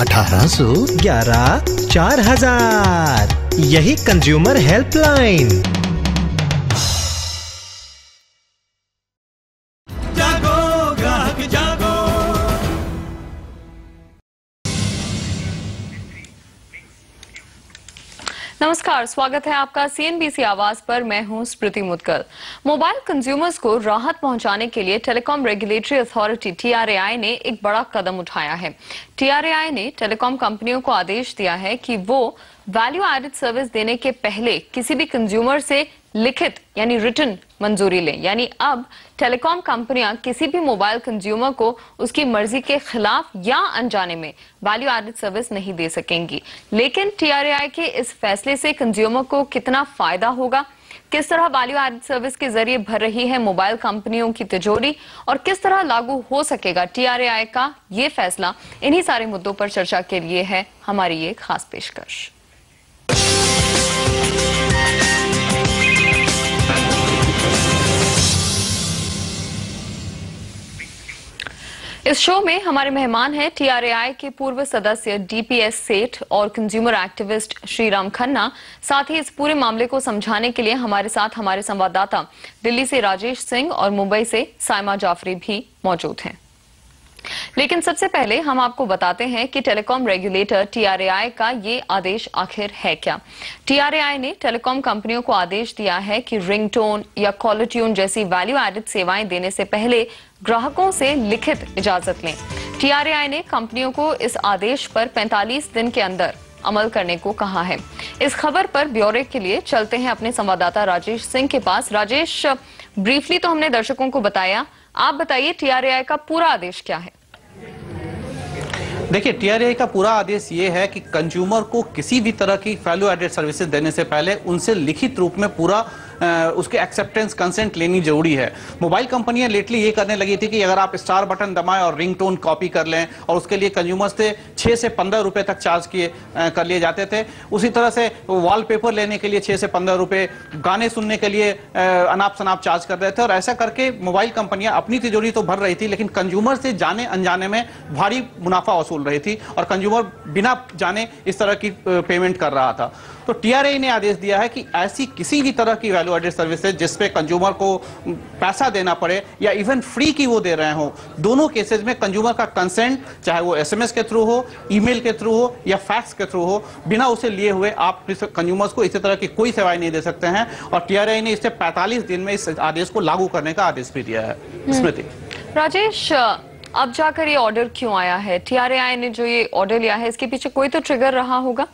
1811 4000। यही consumer helpline. जागो ग्राहक जागो। नमस्कार, स्वागत है आपका CNBC आवाज पर। मैं हूं स्मृति मुदगल। मोबाइल कंज्यूमर्स को राहत पहुंचाने के लिए टेलीकॉम रेगुलेटरी अथॉरिटी TRAI ने एक बड़ा कदम उठाया है। TRAI ने टेलीकॉम कंपनियों को आदेश दिया है कि वो वैल्यू एडेड सर्विस देने के पहले किसी भी कंज्यूमर से लिखित यानी रिटन मंजूरी लें। यानी अब टेलीकॉम कंपनियां किसी भी मोबाइल कंज्यूमर को उसकी मर्जी के खिलाफ या अनजाने में वैल्यू एडेड सर्विस नहीं दे सकेंगी। लेकिन TRAI के इस फैसले से कंज्यूमर को कितना फायदा होगा, किस तरह वैल्यू एडेड सर्विस के जरिए भर रही है मोबाइल कंपनियों की तिजोरी और किस तरह लागू हो सकेगा TRAI का ये फैसला, इन्हीं सारे मुद्दों पर चर्चा के लिए है हमारी ये खास पेशकश। इस शो में हमारे मेहमान हैं TRAI के पूर्व सदस्य DPS सेठ और कंज्यूमर एक्टिविस्ट श्रीराम खन्ना। साथ ही इस पूरे मामले को समझाने के लिए हमारे साथ हमारे संवाददाता दिल्ली से राजेश सिंह और मुंबई से साइमा जाफरी भी मौजूद हैं। लेकिन सबसे पहले हम आपको बताते हैं कि टेलीकॉम रेगुलेटर TRAI का ये आदेश आखिर है क्या। TRAI ने टेलीकॉम कंपनियों को आदेश दिया है कि रिंगटोन या कॉलर ट्यून जैसी वैल्यू एडेड सेवाएं देने से पहले ग्राहकों से लिखित इजाजत लें। TRAI ने कंपनियों को इस आदेश पर 45 दिन के अंदर अमल करने को कहा है। इस खबर पर ब्यौरे के लिए चलते हैं अपने संवाददाता राजेश सिंह के पास। राजेश, ब्रीफली तो हमने दर्शकों को बताया, आप बताइए TRAI का पूरा आदेश क्या है? देखिए, TRAI का पूरा आदेश ये है कि कंज्यूमर को किसी भी तरह की वैल्यू एडेड सर्विसेज देने से पहले उनसे लिखित रूप में पूरा उसके एक्सेप्टेंस कंसेंट लेनी जरूरी है। मोबाइल कंपनियां लेटली ये करने लगी थी कि अगर आप स्टार बटन दबाएं और रिंगटोन कॉपी कर लें, और उसके लिए कंज्यूमर्स से 6 से 15 रुपए तक चार्ज कर लिए जाते थे। उसी तरह से वॉलपेपर लेने के लिए 6 से 15 रुपए, गाने सुनने के लिए अनाप शनाप चार्ज कर रहे थे। और ऐसा करके मोबाइल कंपनियां अपनी तिजोरी तो भर रही थी, लेकिन कंज्यूमर से जाने अनजाने में भारी मुनाफा वसूल रही थी और कंज्यूमर बिना जाने इस तरह की पेमेंट कर रहा था। तो TRAI ने आदेश दिया है कि ऐसी किसी भी तरह की वैल्यू एडेड सर्विसेज जिसपे कंज्यूमर को पैसा देना पड़े या इवन फ्री की वो दे रहे हो, दोनों केसेस में कंज्यूमर का कंसेंट, चाहे वो SMS के थ्रू हो, ईमेल के थ्रू हो या फैक्स के थ्रू हो, बिना उसे लिए हुए आप कंज्यूमर्स को इसी तरह की कोई सेवाएं नहीं दे सकते हैं। और TRAI ने इसे 45 दिन में इस आदेश को लागू करने का आदेश भी दिया है। स्मृति। राजेश, अब जाकर ये ऑर्डर क्यों आया है? TRAI ने जो ये ऑर्डर लिया है, इसके पीछे कोई तो ट्रिगर रहा होगा?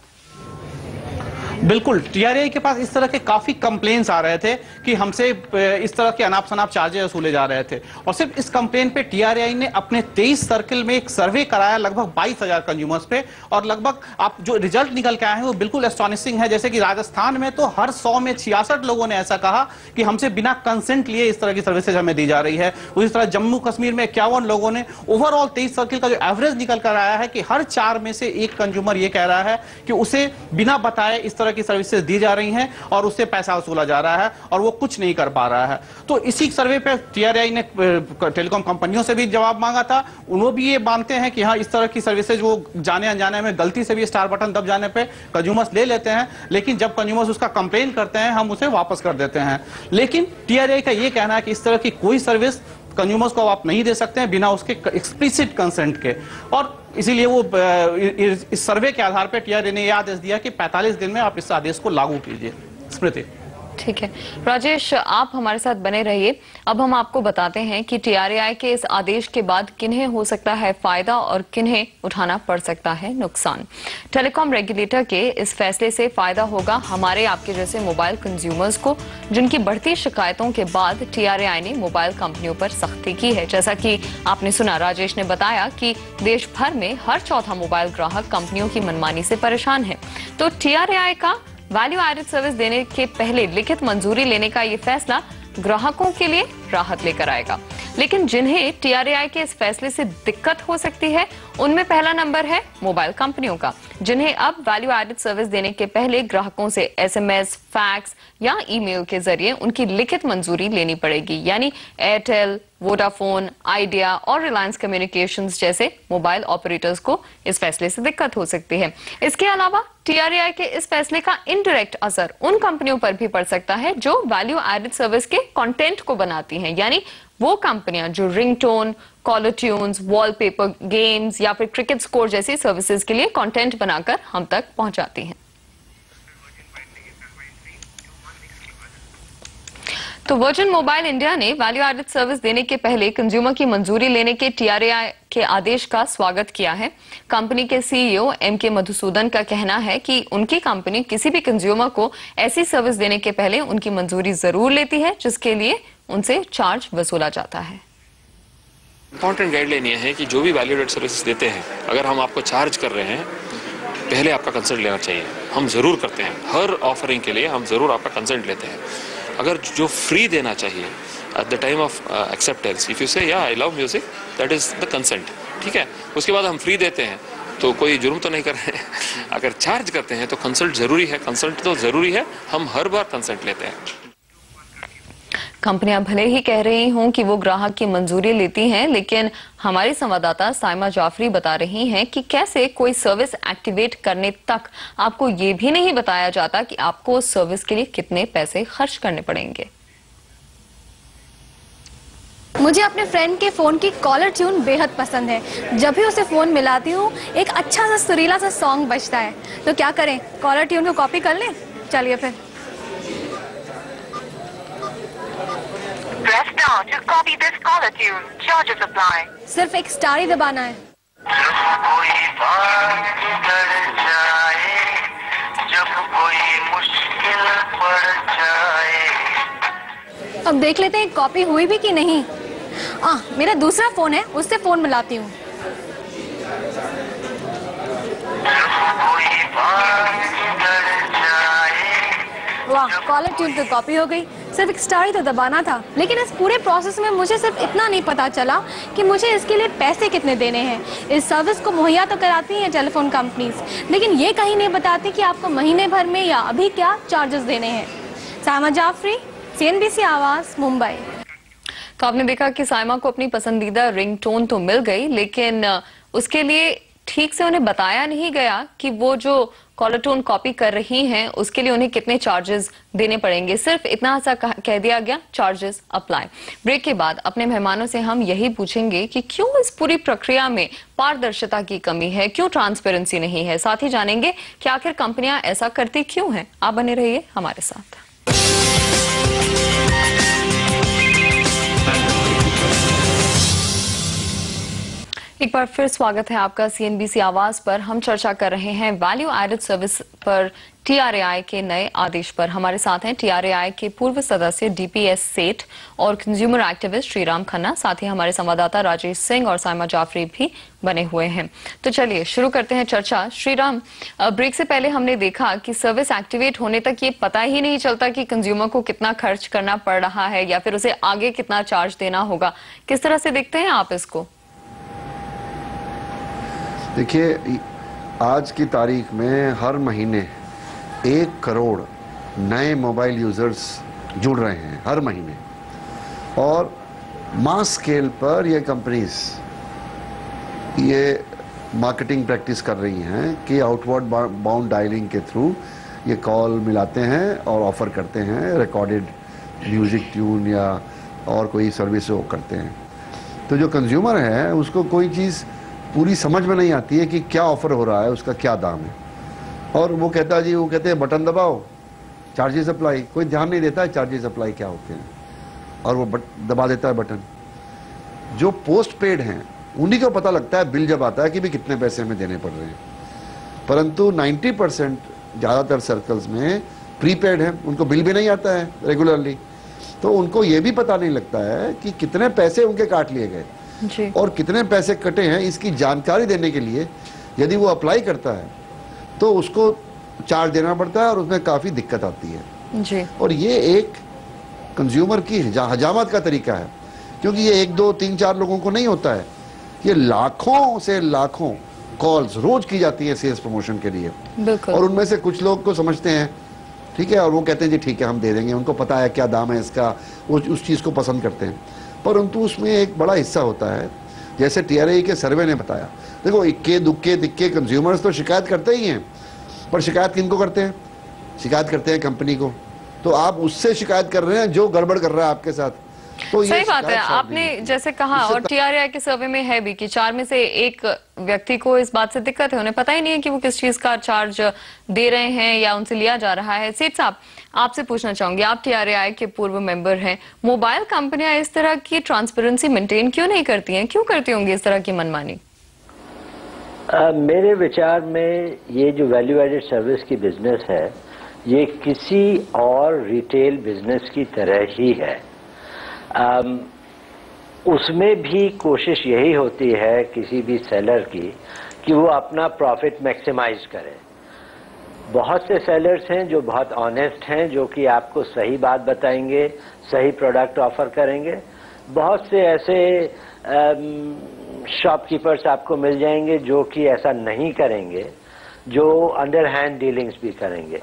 बिल्कुल, TRAI के पास इस तरह के काफी कंप्लेन्स आ रहे थे कि हमसे इस तरह के अनाप शनाप चार्जेस वसूले जा रहे थे। और सिर्फ इस कंप्लेन पे TRAI ने अपने 23 सर्किल में एक सर्वे कराया लगभग 22,000 कंज्यूमर्स पे, और लगभग आप जो रिजल्ट निकल के आए हैं वो बिल्कुल एस्टॉनिशिंग है। जैसे कि राजस्थान में तो हर 100 में 66 लोगों ने ऐसा कहा कि हमसे बिना कंसेंट लिए इस तरह की सर्विसेज हमें दी जा रही है। उसी तरह जम्मू कश्मीर में 51 लोगों ने, ओवरऑल 23 सर्किल का जो एवरेज निकल कर आया है कि हर 4 में से एक कंज्यूमर ये कह रहा है कि उसे बिना बताए इस तरह की सर्विसेज दी जा रही हैं और उससे पैसा वसूला जा रहा है और वो कुछ नहीं कर पा रहा है। तो इसी सर्वे पे TRAI ने टेलीकॉम कंपनियों से भी जवाब मांगा था। उन्होंने भी ये मानते हैं कि हाँ, इस तरह की सर्विसेज वो जाने अनजाने में गलती से भी स्टार बटन दब जाने पे कंज्यूमर्स ले लेते हैं, लेकिन जब कंज्यूमर्स उसका कंप्लेन करते हैं हम उसे वापस कर देते हैं। लेकिन TRAI का ये कहना है कि इस तरह की कोई सर्विस कंज्यूमर्स को आप नहीं दे सकते हैं बिना उसके एक्सप्लिसिट कंसेंट के। और इसीलिए वो इस सर्वे के आधार पर TRAI ने यह आदेश दिया कि 45 दिन में आप इस आदेश को लागू कीजिए। स्मृति। ठीक है राजेश, आप हमारे साथ बने रहिए। अब हम आपको बताते हैं कि TRAI के इस आदेश के बाद किन्हें हो सकता है फायदा और किन्हें उठाना पड़ सकता है नुकसान। टेलीकॉम रेगुलेटर के इस फैसले से फायदा होगा हमारे आपके जैसे मोबाइल कंज्यूमर्स को, जिनकी बढ़ती शिकायतों के बाद TRAI ने मोबाइल कंपनियों पर सख्ती की है। जैसा कि आपने सुना, राजेश ने बताया कि देश भर में हर चौथा मोबाइल ग्राहक कंपनियों की मनमानी से परेशान है। तो TRAI का वैल्यू एडेड सर्विस देने के पहले लिखित मंजूरी लेने का ये फैसला ग्राहकों के लिए राहत लेकर आएगा। लेकिन जिन्हें TRAI के इस फैसले से दिक्कत हो सकती है, उनमें पहला नंबर है मोबाइल कंपनियों का, जिन्हें अब वैल्यू एडेड सर्विस देने के पहले ग्राहकों से SMS, फैक्स या ईमेल के जरिए उनकी लिखित मंजूरी लेनी पड़ेगी। यानी एयरटेल, वोडाफोन, आइडिया और रिलायंस कम्युनिकेशंस जैसे मोबाइल ऑपरेटर्स को इस फैसले से दिक्कत हो सकती है। इसके अलावा TRAI के इस फैसले का इनडायरेक्ट असर उन कंपनियों पर भी पड़ सकता है जो वैल्यू एडेड सर्विस के कंटेंट को बनाती हैं, यानी वो कंपनियां जो ringtone, caller tunes, wallpaper, games या फिर क्रिकेट स्कोर जैसी सर्विसेज के लिए कंटेंट बनाकर हम तक पहुंचाती हैं। तो वर्जिन मोबाइल इंडिया ने वैल्यू एडेड सर्विस देने के पहले कंज्यूमर की मंजूरी लेने के TRAI के आदेश का स्वागत किया है। कंपनी के CEO MK मधुसूदन का कहना है कि उनकी कंपनी किसी भी कंज्यूमर को ऐसी सर्विस देने के पहले उनकी मंजूरी जरूर लेती है, जिसके लिए उनसे चार्ज वसूला जाता है। इंपॉर्टेंट गाइडलाइन ये है कि जो भी वैल्यू एडेड सर्विस देते हैं, अगर हम आपको चार्ज कर रहे हैं, पहले आपका कंसेंट लेना चाहिए। हम जरूर करते हैं, हर ऑफरिंग के लिए हम जरूर आपका कंसेंट लेते हैं। अगर जो फ्री देना चाहिए at the time of acceptance, if you से या I love music, that is the consent, ठीक है। उसके बाद हम फ्री देते हैं तो कोई जुर्म तो नहीं कर रहे हैं। अगर चार्ज करते हैं तो कंसल्ट जरूरी है, कंसल्ट तो जरूरी है, हम हर बार कंसल्ट लेते हैं। कंपनियां भले ही कह रही हों कि वो ग्राहक की मंजूरी लेती हैं, लेकिन हमारी संवाददाता साइमा जाफरी बता रही हैं कि कैसे कोई सर्विस एक्टिवेट करने तक आपको ये भी नहीं बताया जाता कि आपको उस सर्विस के लिए कितने पैसे खर्च करने पड़ेंगे। मुझे अपने फ्रेंड के फ़ोन की कॉलर ट्यून बेहद पसंद है। जब भी उसे फ़ोन मिलाती हूँ, एक अच्छा सा सुरीला सा सॉन्ग बजता है। तो क्या करें, कॉलर ट्यून को कॉपी कर लें? चलिए फिर। Press down to copy this caller tune. Charges apply. सिर्फ एक स्टार ही दबाना है। जब कोई बात बिगड़ जाए, जब कोई मुश्किल पड़ जाए। अब देख लेते हैं कॉपी हुई भी कि नहीं। मेरा दूसरा फोन है, उससे फोन मिलाती हूँ। वाह, कॉलर ट्यून तो कॉपी हो गई। सिर्फ एक स्टार ही तो दबाना था। लेकिन इस पूरे प्रोसेस में मुझे सिर्फ इतना नहीं पता चला कि मुझे इसके लिए पैसे कितने देने हैं। इस सर्विस को मुहैया तो कराती हैं टेलीफोन कंपनीज, लेकिन ये कहीं नहीं बताती कि आपको महीने भर में या अभी क्या चार्जेस देने हैं। साइमा जाफरी, CNBC आवाज, मुंबई। तो आपने देखा कि साइमा को अपनी पसंदीदा रिंगटोन तो मिल गई, लेकिन उसके लिए ठीक से उन्हें बताया नहीं गया कि वो जो कॉलर टोन कॉपी कर रही हैं उसके लिए उन्हें कितने चार्जेस देने पड़ेंगे। सिर्फ इतना सा कह दिया गया, चार्जेस अप्लाई। ब्रेक के बाद अपने मेहमानों से हम यही पूछेंगे कि क्यों इस पूरी प्रक्रिया में पारदर्शिता की कमी है, क्यों ट्रांसपेरेंसी नहीं है। साथ ही जानेंगे कि आखिर कंपनियां ऐसा करती क्यों हैं। आप बने रहिए हमारे साथ। एक बार फिर स्वागत है आपका CNBC आवाज पर। हम चर्चा कर रहे हैं वैल्यू एडेड सर्विस पर TRAI के नए आदेश पर। हमारे साथ हैं TRAI के पूर्व सदस्य DPS सेठ और कंज्यूमर एक्टिविस्ट श्रीराम खन्ना। साथ ही हमारे संवाददाता राजेश सिंह और साइमा जाफरी भी बने हुए हैं। तो चलिए शुरू करते हैं चर्चा। श्रीराम, ब्रेक से पहले हमने देखा कि सर्विस एक्टिवेट होने तक ये पता ही नहीं चलता कि कंज्यूमर को कितना खर्च करना पड़ रहा है या फिर उसे आगे कितना चार्ज देना होगा। किस तरह से देखते हैं आप इसको? देखिए, आज की तारीख में हर महीने 1 करोड़ नए मोबाइल यूजर्स जुड़ रहे हैं हर महीने, और मास स्केल पर ये कंपनीज ये मार्केटिंग प्रैक्टिस कर रही हैं कि आउटवर्ड बाउंड डायलिंग के थ्रू ये कॉल मिलाते हैं और ऑफर करते हैं, रिकॉर्डेड म्यूजिक ट्यून या और कोई सर्विस वो करते हैं। तो जो कंज्यूमर है उसको कोई चीज़ पूरी समझ में नहीं आती है कि क्या ऑफर हो रहा है, उसका क्या दाम है, और वो कहते हैं बटन दबाओ, चार्जेस अप्लाई। कोई ध्यान नहीं देता है चार्जेस अप्लाई क्या होते हैं, और वो दबा देता है बटन। जो पोस्ट पेड हैं उन्हीं को पता लगता है बिल जब आता है कि भी कितने पैसे हमें देने पड़ रहे हैं, परंतु 90% ज़्यादातर सर्कल्स में प्रीपेड हैं, उनको बिल भी नहीं आता है रेगुलरली, तो उनको ये भी पता नहीं लगता है कि कितने पैसे उनके काट लिए गए और कितने पैसे कटे हैं। इसकी जानकारी देने के लिए यदि वो अप्लाई करता है तो उसको चार्ज देना पड़ता है और उसमें काफ़ी दिक्कत आती है जी। और ये एक कंज्यूमर की हजामत का तरीका है क्योंकि ये 1, 2, 3, 4 लोगों को नहीं होता है, ये लाखों से लाखों कॉल्स रोज की जाती है सेल्स प्रमोशन के लिए। बिल्कुल। और उनमें से कुछ लोग को समझते हैं ठीक है, और वो कहते हैं जी ठीक है हम दे देंगे, उनको पता है क्या दाम है इसका, वो उस चीज़ को पसंद करते हैं। परंतु उसमें एक बड़ा हिस्सा होता है, जैसे TRAI के सर्वे ने बताया, देखो इक्के दुक्के तिक्के कंज्यूमर्स तो शिकायत करते ही हैं, पर शिकायत किनको करते हैं? शिकायत करते हैं कंपनी को। तो आप उससे शिकायत कर रहे हैं जो गड़बड़ कर रहा है आपके साथ। तो सही बात है, आपने जैसे कहा, और TRAI के सर्वे में है भी कि 4 में से 1 व्यक्ति को इस बात से दिक्कत है, उन्हें पता ही नहीं है कि वो किस चीज का चार्ज दे रहे हैं या उनसे लिया जा रहा है। सेठ साहब, आपसे पूछना चाहूंगी, आप TRAI के पूर्व मेंबर हैं, मोबाइल कंपनियां इस तरह की ट्रांसपेरेंसी मेंटेन क्यों नहीं करती हैं? क्यों करती होंगी इस तरह की मनमानी? मेरे विचार में ये जो वैल्यू एडेड सर्विस की बिजनेस है, ये किसी और रिटेल बिजनेस की तरह ही है। उसमें भी कोशिश यही होती है किसी भी सेलर की कि वो अपना प्रॉफिट मैक्सिमाइज करे। बहुत से सेलर्स हैं जो बहुत ऑनेस्ट हैं, जो कि आपको सही बात बताएंगे, सही प्रोडक्ट ऑफर करेंगे। बहुत से ऐसे शॉपकीपर्स आपको मिल जाएंगे जो कि ऐसा नहीं करेंगे, जो अंडर हैंड डीलिंग्स भी करेंगे।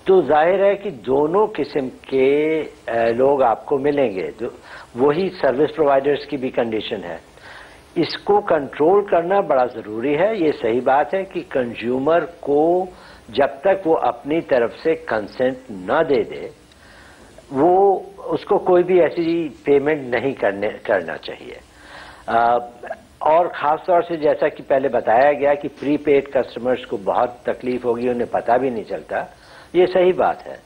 तो जाहिर है कि दोनों किस्म के लोग आपको मिलेंगे। जो वही सर्विस प्रोवाइडर्स की भी कंडीशन है। इसको कंट्रोल करना बड़ा ज़रूरी है। ये सही बात है कि कंज्यूमर को जब तक वो अपनी तरफ से कंसेंट न दे दे, वो उसको कोई भी ऐसी पेमेंट नहीं करना चाहिए। और ख़ास तौर से जैसा कि पहले बताया गया कि प्रीपेड कस्टमर्स को बहुत तकलीफ होगी, उन्हें पता भी नहीं चलता, ये सही बात है।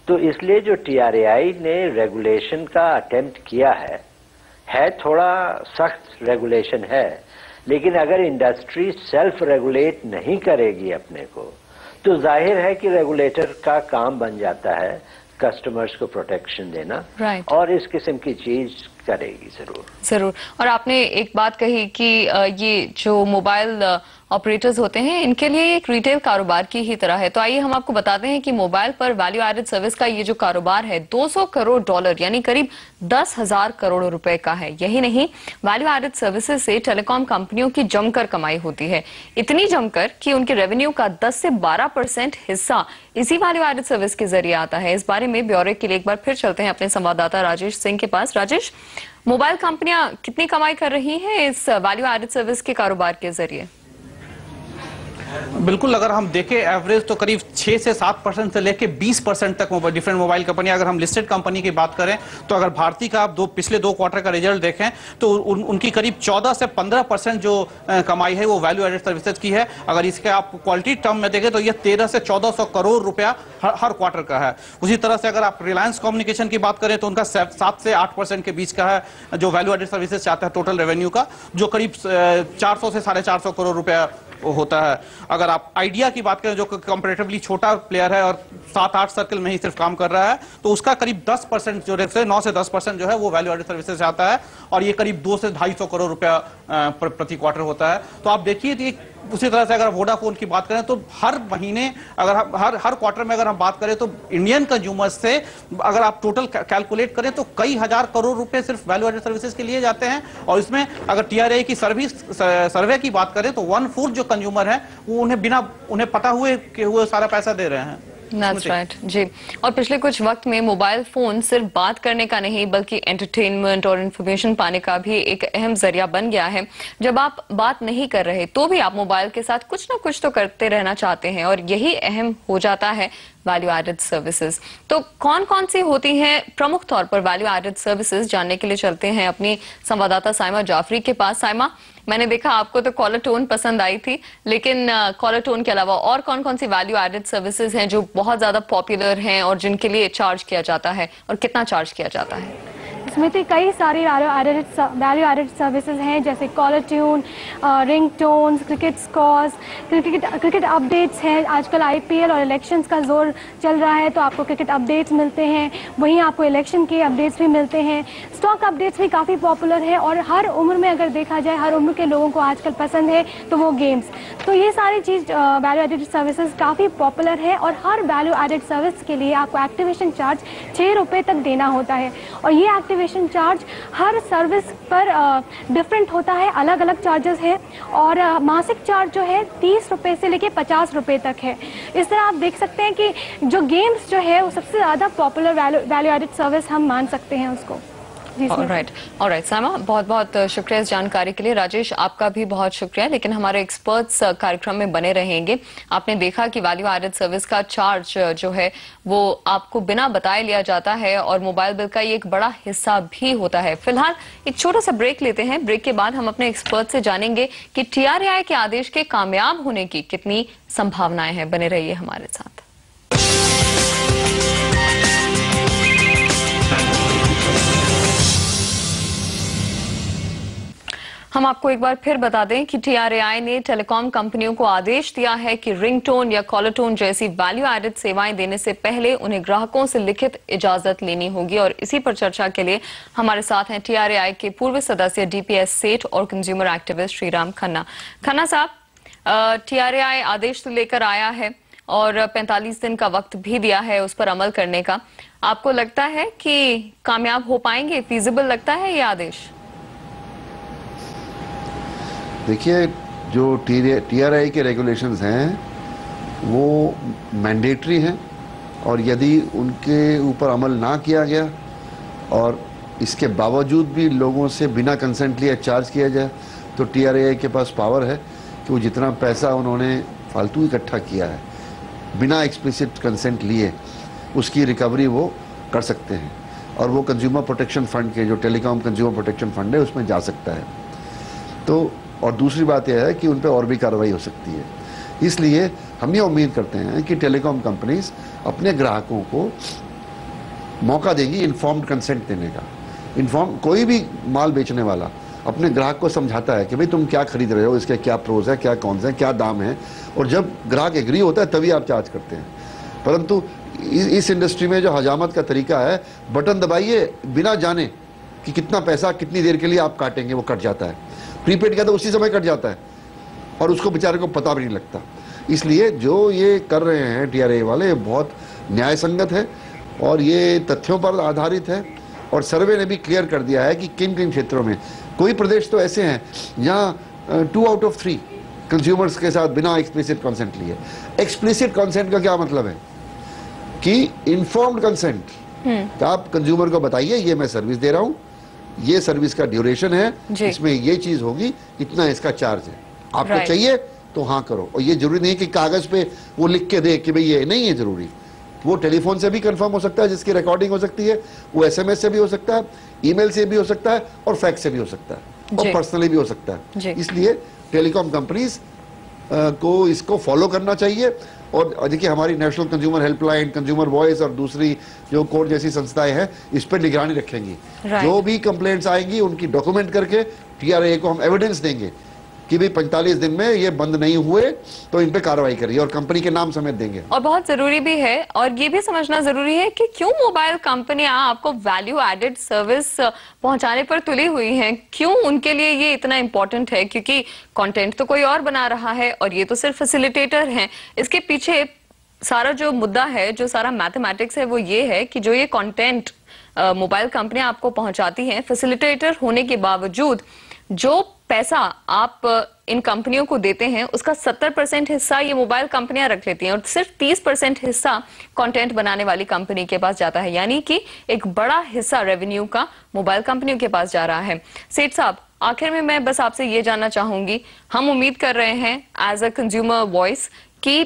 तो इसलिए जो TRAI ने रेगुलेशन का अटेम्प्ट किया है थोड़ा सख्त रेगुलेशन है, लेकिन अगर इंडस्ट्री सेल्फ रेगुलेट नहीं करेगी अपने को, तो जाहिर है कि रेगुलेटर का काम बन जाता है कस्टमर्स को प्रोटेक्शन देना। और इस किस्म की चीज करेगी जरूर। और आपने एक बात कही कि ये जो मोबाइल ऑपरेटर्स होते हैं, इनके लिए एक रिटेल कारोबार की ही तरह है। तो आइए हम आपको बताते हैं कि मोबाइल पर वैल्यू एडेड सर्विस का ये जो कारोबार है, $200 करोड़ यानी करीब 10,000 करोड़ रुपए का है। यही नहीं, वैल्यू एडेड सर्विसेज से टेलीकॉम कंपनियों की जमकर कमाई होती है। इतनी जमकर कि उनके रेवेन्यू का 10 से 12% हिस्सा इसी वैल्यू एडेड सर्विस के जरिए आता है। इस बारे में ब्यौरे के लिए एक बार फिर चलते हैं अपने संवाददाता राजेश सिंह के पास। राजेश, मोबाइल कंपनियां कितनी कमाई कर रही हैं इस वैल्यू एडेड सर्विस के कारोबार के जरिए? बिल्कुल, अगर हम देखें एवरेज तो करीब 6 से 7% से लेके 20% तक डिफरेंट मोबाइल कंपनियां, अगर हम लिस्टेड कंपनी की बात करें तो अगर भारती का आप पिछले 2 क्वार्टर का रिजल्ट देखें तो उनकी करीब 14 से 15% जो कमाई है वो वैल्यू एडेड सर्विसेज की है। अगर इसके आप क्वालिटी टर्म में देखें तो ये 1300 से 1400 करोड़ रुपया हर क्वार्टर का है। उसी तरह से अगर आप रिलायंस कम्युनिकेशन की बात करें तो उनका 7 से 8% के बीच का है जो वैल्यू एडेड सर्विसेज चाहता है टोटल रेवेन्यू का, जो करीब 400 से 450 करोड़ रुपया होता है। अगर आप आइडिया की बात करें जो कंपैरेटिवली छोटा प्लेयर है और 7-8 सर्कल में ही सिर्फ काम कर रहा है, तो उसका करीब 10% जो 9 से 10% जो है वो वैल्यू एडेड सर्विसेज आता है, और ये करीब 200 से 250 करोड़ रुपया प्रति क्वार्टर होता है। तो आप देखिए, उसी तरह से अगर वोडाफोन की बात करें तो हर महीने अगर हर क्वार्टर में अगर हम बात करें तो इंडियन कंज्यूमर्स से अगर आप टोटल कैलकुलेट करें तो कई हजार करोड़ रुपए सिर्फ वैल्यू एडेड सर्विसेज के लिए जाते हैं। और इसमें अगर TRAI की सर्वे की बात करें तो 1/4 जो कंज्यूमर है वो उन्हें पता हुए कि वो सारा पैसा दे रहे हैं। That's right, जी। और पिछले कुछ वक्त में मोबाइल फोन सिर्फ बात करने का नहीं बल्कि एंटरटेनमेंट और इन्फॉर्मेशन पाने का भी एक अहम जरिया बन गया है। जब आप बात नहीं कर रहे तो भी आप मोबाइल के साथ कुछ ना कुछ तो करते रहना चाहते हैं, और यही अहम हो जाता है वैल्यू एडेड सर्विसेज। तो कौन कौन सी होती हैं प्रमुख तौर पर वैल्यू एडेड सर्विसेज, जानने के लिए चलते हैं अपनी संवाददाता साइमा जाफरी के पास। साइमा, मैंने देखा आपको तो कॉलर टोन पसंद आई थी, लेकिन कॉलर टोन के अलावा और कौन कौन सी वैल्यू एडेड सर्विसेज हैं जो बहुत ज्यादा पॉपुलर हैं और जिनके लिए चार्ज किया जाता है, और कितना चार्ज किया जाता है? इसमें तो कई सारी वैल्यू एडेड सर्विसेज हैं, जैसे caller tune, ring tones, cricket scores, cricket updates हैं। आजकल IPL और इलेक्शंस का जोर चल रहा है, तो आपको क्रिकेट अपडेट्स मिलते हैं, वहीं आपको इलेक्शन के अपडेट्स भी मिलते हैं। स्टॉक अपडेट्स भी काफ़ी पॉपुलर है, और हर उम्र में अगर देखा जाए, हर उम्र के लोगों को आजकल पसंद है तो वो गेम्स। तो ये सारी चीज़ वैल्यू एडेड सर्विसेज काफ़ी पॉपुलर है, और हर वैल्यू एडेड सर्विस के लिए आपको एक्टिवेशन चार्ज ₹6 तक देना होता है। और ये एक्टिवेशन एक्टिवेशन चार्ज हर सर्विस पर डिफरेंट होता है, अलग अलग चार्जेस है और मासिक चार्ज जो है 30 रुपये से लेके 50 रुपये तक है। इस तरह आप देख सकते हैं कि जो गेम्स जो है वो सबसे ज़्यादा पॉपुलर वैल्यू एडेड सर्विस हम मान सकते हैं उसको। ऑलराइट सामा, बहुत बहुत शुक्रिया इस जानकारी के लिए। राजेश, आपका भी बहुत शुक्रिया, लेकिन हमारे एक्सपर्ट्स कार्यक्रम में बने रहेंगे। आपने देखा कि वैल्यू एडेड सर्विस का चार्ज जो है वो आपको बिना बताए लिया जाता है और मोबाइल बिल का ये एक बड़ा हिस्सा भी होता है। फिलहाल एक छोटा सा ब्रेक लेते हैं। ब्रेक के बाद हम अपने एक्सपर्ट से जानेंगे कि TRAI के आदेश के कामयाब होने की कितनी संभावनाएं हैं। बने रहिए हमारे साथ। हम आपको एक बार फिर बता दें कि TRAI ने टेलीकॉम कंपनियों को आदेश दिया है कि रिंगटोन या कॉलर टोन जैसी वैल्यू एडेड सेवाएं देने से पहले उन्हें ग्राहकों से लिखित इजाजत लेनी होगी। और इसी पर चर्चा के लिए हमारे साथ हैं TRAI के पूर्व सदस्य DPS सेठ और कंज्यूमर एक्टिविस्ट श्रीराम खन्ना। खन्ना साहब, TRAI आदेश तो लेकर आया है और 45 दिन का वक्त भी दिया है उस पर अमल करने का। आपको लगता है कि कामयाब हो पाएंगे? फीजिबल लगता है ये आदेश? देखिए, जो TRAI के रेगुलेशंस हैं वो मैंडेटरी हैं और यदि उनके ऊपर अमल ना किया गया और इसके बावजूद भी लोगों से बिना कंसेंट लिए चार्ज किया जाए तो TRAI के पास पावर है कि वो जितना पैसा उन्होंने फालतू इकट्ठा किया है बिना एक्सप्लिसिट कंसेंट लिए उसकी रिकवरी वो कर सकते हैं और वो कंज्यूमर प्रोटेक्शन फंड के जो टेलीकॉम कंज्यूमर प्रोटेक्शन फंड है उसमें जा सकता है। तो और दूसरी बात यह है कि उन पर और भी कार्रवाई हो सकती है। इसलिए हम ये उम्मीद करते हैं कि टेलीकॉम कंपनीज अपने ग्राहकों को मौका देंगी इन्फॉर्म्ड कंसेंट देने का। कोई भी माल बेचने वाला अपने ग्राहक को समझाता है कि भाई तुम क्या खरीद रहे हो, इसके क्या प्रोज है, क्या कौन से, क्या दाम है, और जब ग्राहक एग्री होता है तभी आप चार्ज करते हैं। परंतु इस इंडस्ट्री में जो हजामत का तरीका है, बटन दबाइए बिना जाने कि कितना पैसा कितनी देर के लिए आप काटेंगे, वो कट जाता है। प्रीपेड का तो उसी समय कट जाता है और उसको बेचारे को पता भी नहीं लगता। इसलिए जो ये कर रहे हैं TRAI वाले बहुत न्याय संगत है और ये तथ्यों पर आधारित है और सर्वे ने भी क्लियर कर दिया है कि किन किन क्षेत्रों में। कोई प्रदेश तो ऐसे हैं जहाँ 2 आउट ऑफ 3 कंज्यूमर्स के साथ बिना एक्सप्लिसिट कंसेंट लिए। एक्सप्लिसिट कंसेंट का क्या मतलब है कि इन्फॉर्म्ड कंसेंट। आप कंज्यूमर को बताइए ये मैं सर्विस दे रहा हूँ, ये सर्विस का ड्यूरेशन है, इसमें ये चीज होगी, इतना इसका चार्ज है, आपको चाहिए तो हाँ करो। और ये जरूरी नहीं कि कागज पे वो लिख के दे कि भाई ये नहीं है जरूरी। वो टेलीफोन से भी कंफर्म हो सकता है जिसकी रिकॉर्डिंग हो सकती है, वो SMS से भी हो सकता है, ईमेल से भी हो सकता है और फैक्स से भी हो सकता है और पर्सनली भी हो सकता है। इसलिए टेलीकॉम कंपनीज को इसको फॉलो करना चाहिए। और देखिए, हमारी national consumer helpline, consumer voice और दूसरी जो कोर्ट जैसी संस्थाएं हैं इस पर निगरानी रखेंगी। जो भी कंप्लेंट्स आएंगी उनकी डॉक्यूमेंट करके TRAI को हम एविडेंस देंगे कि भाई 45 दिन में ये बंद नहीं हुए तो इन पे कार्रवाई करिए और कंपनी के नाम समेत देंगे। और बहुत जरूरी भी है और ये भी समझना जरूरी है कि क्यों मोबाइल कंपनियां आपको वैल्यू एडेड सर्विस पहुंचाने पर तुली हुई हैं। क्यों उनके लिए ये इतना इंपॉर्टेंट है? क्योंकि कंटेंट तो कोई और बना रहा है और ये तो सिर्फ फैसिलिटेटर हैं। इसके पीछे सारा जो मुद्दा है, जो सारा मैथमेटिक्स है, वो ये है कि जो ये कंटेंट मोबाइल कंपनियां आपको पहुंचाती हैं, फैसिलिटेटर होने के बावजूद जो पैसा आप इन कंपनियों को देते हैं उसका 70% हिस्सा ये मोबाइल कंपनियां रख लेती हैं और सिर्फ 30% हिस्सा कंटेंट बनाने वाली कंपनी के पास जाता है। यानी कि एक बड़ा हिस्सा रेवेन्यू का मोबाइल कंपनियों के पास जा रहा है। सेठ साहब, आखिर में मैं बस आपसे ये जानना चाहूंगी, हम उम्मीद कर रहे हैं एज अ कंज्यूमर वॉइस कि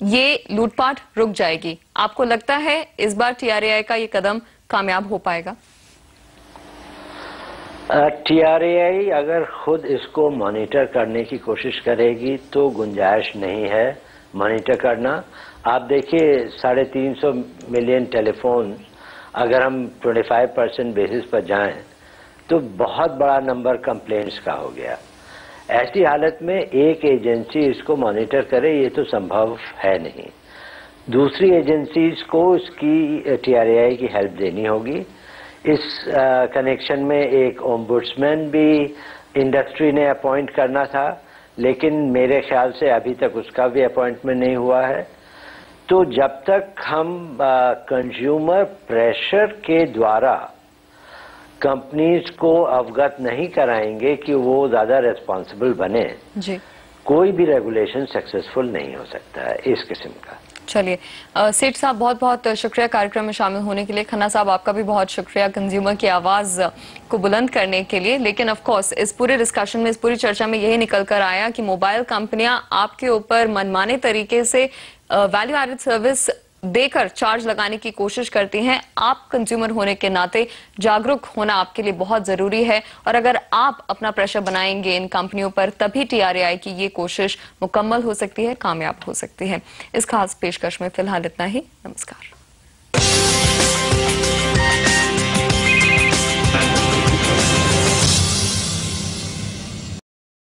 ये लूटपाट रुक जाएगी। आपको लगता है इस बार TRAI का ये कदम कामयाब हो पाएगा? TRAI अगर खुद इसको मॉनिटर करने की कोशिश करेगी तो गुंजाइश नहीं है मॉनिटर करना। आप देखिए 350 मिलियन टेलीफोन अगर हम 25% बेसिस पर जाएं तो बहुत बड़ा नंबर कंप्लेंट्स का हो गया। ऐसी हालत में एक एजेंसी इसको मॉनिटर करे ये तो संभव है नहीं। दूसरी एजेंसीज को इसकी TRAI की हेल्प देनी होगी। इस कनेक्शन में एक ओम्बुड्समैन भी इंडस्ट्री ने अपॉइंट करना था, लेकिन मेरे ख्याल से अभी तक उसका भी अपॉइंटमेंट नहीं हुआ है। तो जब तक हम कंज्यूमर प्रेशर के द्वारा कंपनीज को अवगत नहीं कराएंगे कि वो ज्यादा रिस्पॉन्सिबल बने, जी, कोई भी रेगुलेशन सक्सेसफुल नहीं हो सकता है इस किस्म का। चलिए सेठ साहब, बहुत बहुत शुक्रिया कार्यक्रम में शामिल होने के लिए। खन्ना साहब, आपका भी बहुत शुक्रिया कंज्यूमर की आवाज को बुलंद करने के लिए। लेकिन ऑफ कोर्स इस पूरे डिस्कशन में, इस पूरी चर्चा में यही निकल कर आया कि मोबाइल कंपनियां आपके ऊपर मनमाने तरीके से वैल्यू एडेड सर्विस देकर चार्ज लगाने की कोशिश करती हैं। आप कंज्यूमर होने के नाते जागरूक होना आपके लिए बहुत जरूरी है, और अगर आप अपना प्रेशर बनाएंगे इन कंपनियों पर, तभी TRAI की ये कोशिश मुकम्मल हो सकती है, कामयाब हो सकती है। इस खास पेशकश में फिलहाल इतना ही। नमस्कार।